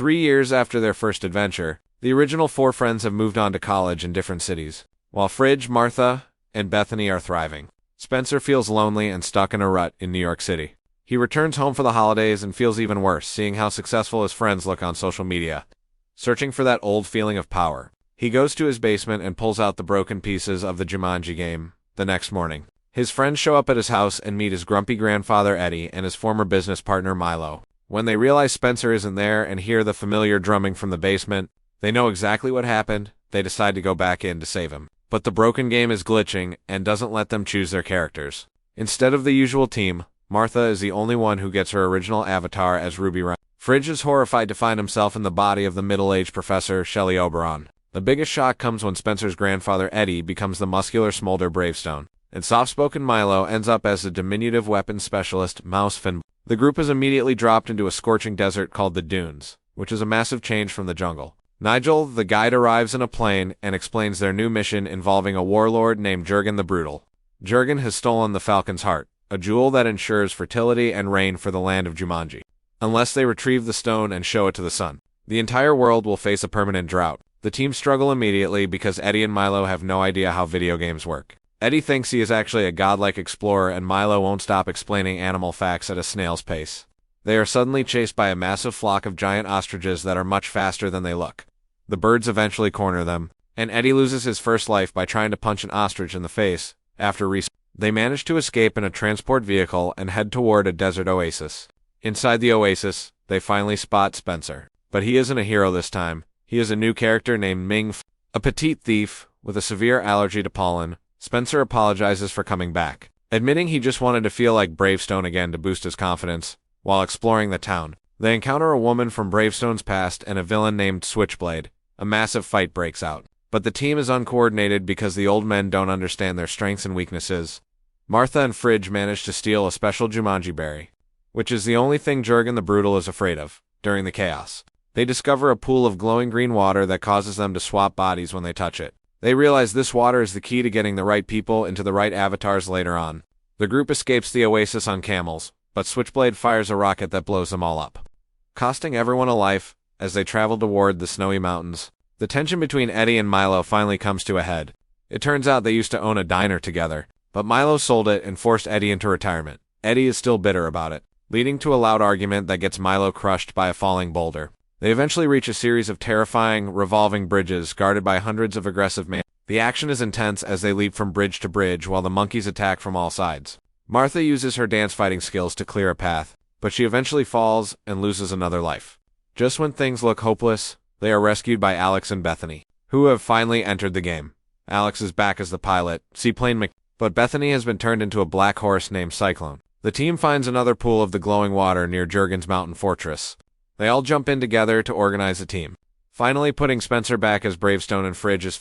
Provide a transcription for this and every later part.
3 years after their first adventure, the original four friends have moved on to college in different cities, while Fridge, Martha, and Bethany are thriving. Spencer feels lonely and stuck in a rut in New York City. He returns home for the holidays and feels even worse, seeing how successful his friends look on social media. Searching for that old feeling of power, he goes to his basement and pulls out the broken pieces of the Jumanji game. The next morning, his friends show up at his house and meet his grumpy grandfather Eddie and his former business partner Milo. When they realize Spencer isn't there and hear the familiar drumming from the basement, they know exactly what happened. They decide to go back in to save him. But the broken game is glitching and doesn't let them choose their characters. Instead of the usual team, Martha is the only one who gets her original avatar as Ruby Ryan. Fridge is horrified to find himself in the body of the middle-aged Professor Shelley Oberon. The biggest shock comes when Spencer's grandfather Eddie becomes the muscular Smolder Bravestone, and soft-spoken Milo ends up as the diminutive weapons specialist Mouse Fin. The group is immediately dropped into a scorching desert called the Dunes, which is a massive change from the jungle. Nigel, the guide, arrives in a plane and explains their new mission involving a warlord named Jurgen the Brutal. Jurgen has stolen the Falcon's heart, a jewel that ensures fertility and rain for the land of Jumanji. Unless they retrieve the stone and show it to the sun, the entire world will face a permanent drought. The team struggle immediately because Eddie and Milo have no idea how video games work. Eddie thinks he is actually a godlike explorer, and Milo won't stop explaining animal facts at a snail's pace. They are suddenly chased by a massive flock of giant ostriches that are much faster than they look. The birds eventually corner them, and Eddie loses his first life by trying to punch an ostrich in the face. After they manage to escape in a transport vehicle and head toward a desert oasis. Inside the oasis, they finally spot Spencer. But he isn't a hero this time. He is a new character named Ming, a petite thief with a severe allergy to pollen. Spencer apologizes for coming back, admitting he just wanted to feel like Bravestone again to boost his confidence. While exploring the town, they encounter a woman from Bravestone's past and a villain named Switchblade. A massive fight breaks out, but the team is uncoordinated because the old men don't understand their strengths and weaknesses. Martha and Fridge manage to steal a special Jumanji berry, which is the only thing Jurgen the Brutal is afraid of. During the chaos, they discover a pool of glowing green water that causes them to swap bodies when they touch it. They realize this water is the key to getting the right people into the right avatars later on. The group escapes the oasis on camels, but Switchblade fires a rocket that blows them all up, costing everyone a life. As they travel toward the snowy mountains, the tension between Eddie and Milo finally comes to a head. It turns out they used to own a diner together, but Milo sold it and forced Eddie into retirement. Eddie is still bitter about it, leading to a loud argument that gets Milo crushed by a falling boulder. They eventually reach a series of terrifying, revolving bridges guarded by hundreds of aggressive men. The action is intense as they leap from bridge to bridge while the monkeys attack from all sides. Martha uses her dance fighting skills to clear a path, but she eventually falls and loses another life. Just when things look hopeless, they are rescued by Alex and Bethany, who have finally entered the game. Alex is back as the pilot, Seaplane but Bethany has been turned into a black horse named Cyclone. The team finds another pool of the glowing water near Jurgen's mountain fortress. They all jump in together to organize a team, finally putting Spencer back as Bravestone and Fridge as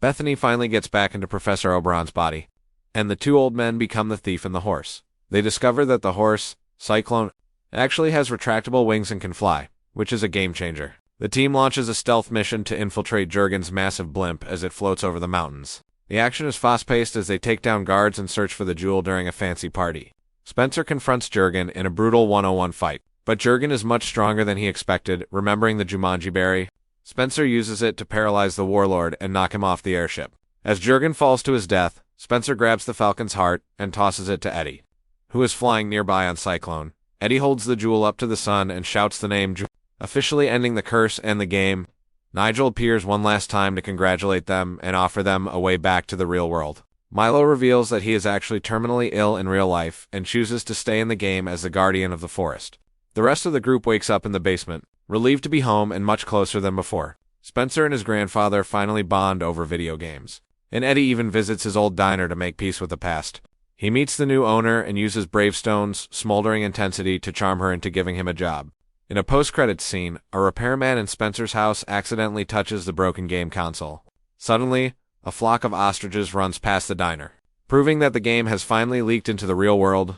Bethany finally gets back into Professor Oberon's body, and the two old men become the thief and the horse. They discover that the horse, Cyclone, actually has retractable wings and can fly, which is a game-changer. The team launches a stealth mission to infiltrate Jurgen's massive blimp as it floats over the mountains. The action is fast-paced as they take down guards and search for the jewel during a fancy party. Spencer confronts Jurgen in a brutal 1-on-1 fight, but Jurgen is much stronger than he expected. Remembering the Jumanji berry, Spencer uses it to paralyze the warlord and knock him off the airship. As Jurgen falls to his death, Spencer grabs the Falcon's heart and tosses it to Eddie, who is flying nearby on Cyclone. Eddie holds the jewel up to the sun and shouts the name, officially ending the curse and the game. Nigel appears one last time to congratulate them and offer them a way back to the real world. Milo reveals that he is actually terminally ill in real life and chooses to stay in the game as the guardian of the forest. The rest of the group wakes up in the basement, relieved to be home and much closer than before. Spencer and his grandfather finally bond over video games, and Eddie even visits his old diner to make peace with the past. He meets the new owner and uses Bravestone's smoldering intensity to charm her into giving him a job. In a post-credits scene, a repairman in Spencer's house accidentally touches the broken game console. Suddenly, a flock of ostriches runs past the diner, proving that the game has finally leaked into the real world.